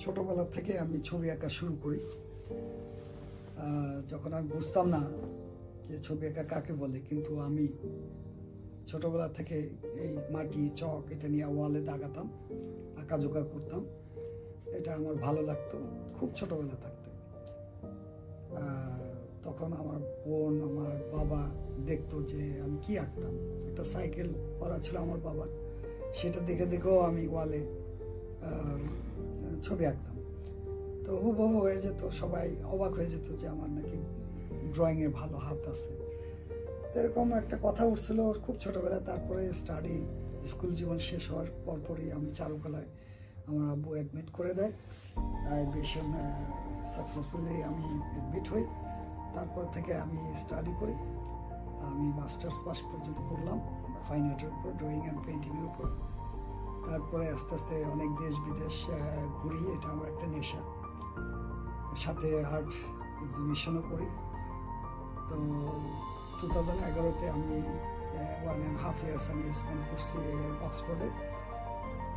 ছোটবেলা থেকে আমি ছবি আঁকা শুরু করি। যখন আমি বুঝতাম না যে ছবি আঁকা কাকে বলে, কিন্তু আমি ছোটবেলা থেকে এই মাটি চক এটা নিয়ে ওয়ালে দাগাতাম, আঁকাঝোঁকা করতাম। এটা আমার ভালো লাগতো খুব ছোটবেলা থাকতে। তখন আমার বোন, আমার বাবা দেখতো যে আমি কি আঁকতাম। একটা সাইকেল করা ছিল আমার বাবার, সেটা দেখে দেখেও আমি ওয়ালে ছবি আঁকতাম। তো হুবহু হয়ে যেত, সবাই অবাক হয়ে যেত যে আমার নাকি ড্রয়িংয়ে ভালো হাত আছে। এরকম একটা কথা উঠছিল খুব ছোটবেলায়। তারপরে স্টাডি, স্কুল জীবন শেষ হওয়ার পরপরই আমি চারুকলায় আমার আব্বু অ্যাডমিট করে দেয়। বেশি সাকসেসফুলি আমি অ্যাডমিট হই। তারপর থেকে আমি স্টাডি করি। আমি মাস্টার্স পাস পর্যন্ত করলাম ফাইন আর্টের উপর, ড্রয়িং অ্যান্ড পেন্টিংয়ের উপর। তারপরে আস্তে আস্তে অনেক দেশ বিদেশ ঘুরি, এটা আমার একটা নেশা। সাথে আর্ট এক্সিবিশনও করি। তো 2011-তে আমি 1.5 ইয়ার্স আমি স্পেন্ড করছি অক্সফোর্ডে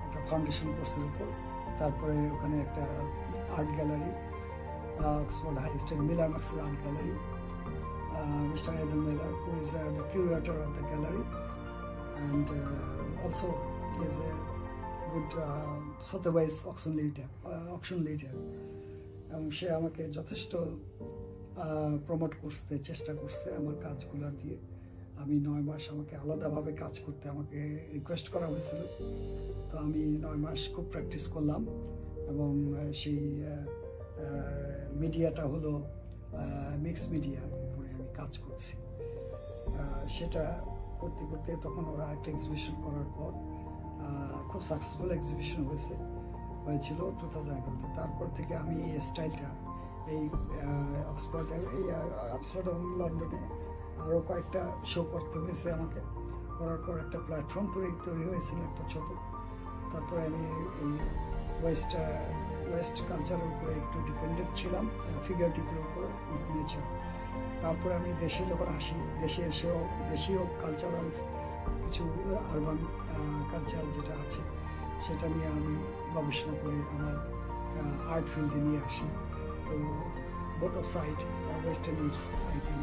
একটা ফাউন্ডেশন কোর্সের উপর। তারপরে ওখানে একটা art gallery, Oxford high street Miller মার্কসের art gallery, Mr. Eden Miller, who is the curator of the gallery, and also he is a good Sotheby's auction leader. এবং সে আমাকে যথেষ্ট প্রমোট করতে চেষ্টা করছে আমার কাজগুলো দিয়ে। আমি 9 মাস আমাকে আলাদাভাবে কাজ করতে আমাকে রিকোয়েস্ট করা হয়েছিল। তো আমি 9 মাস খুব প্র্যাকটিস করলাম এবং সেই মিডিয়াটা হলো মিক্স মিডিয়া উপরে আমি কাজ করছি। সেটা করতে করতে তখন ওরা একটা এক্সিবিশন করার পর খুব সাকসেসফুল এক্সিবিশন হয়েছিল 2011-তে। তারপর থেকে আমি এই স্টাইলটা এই অক্সফোর্ড এবং লন্ডনে আরও কয়েকটা শো করতে হয়েছে আমাকে। করার পর একটা প্ল্যাটফর্ম তৈরি হয়েছিল একটা ছোট। তারপরে আমি এই ওয়েস্ট কালচারের উপরে একটু ডিপেন্ডেন্ট ছিলাম, ফিগারেটিভের উপর নেচার। তারপরে আমি দেশে যখন আসি, দেশে এসেও দেশীয় কালচারাল কিছু আরবান কালচার যেটা আছে সেটা নিয়ে আমি গবেষণা করে আমার আর্ট ফিল্ডে নিয়ে আসি। তো both of side, Western is, I think,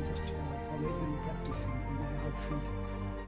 just following and practicing in my art field.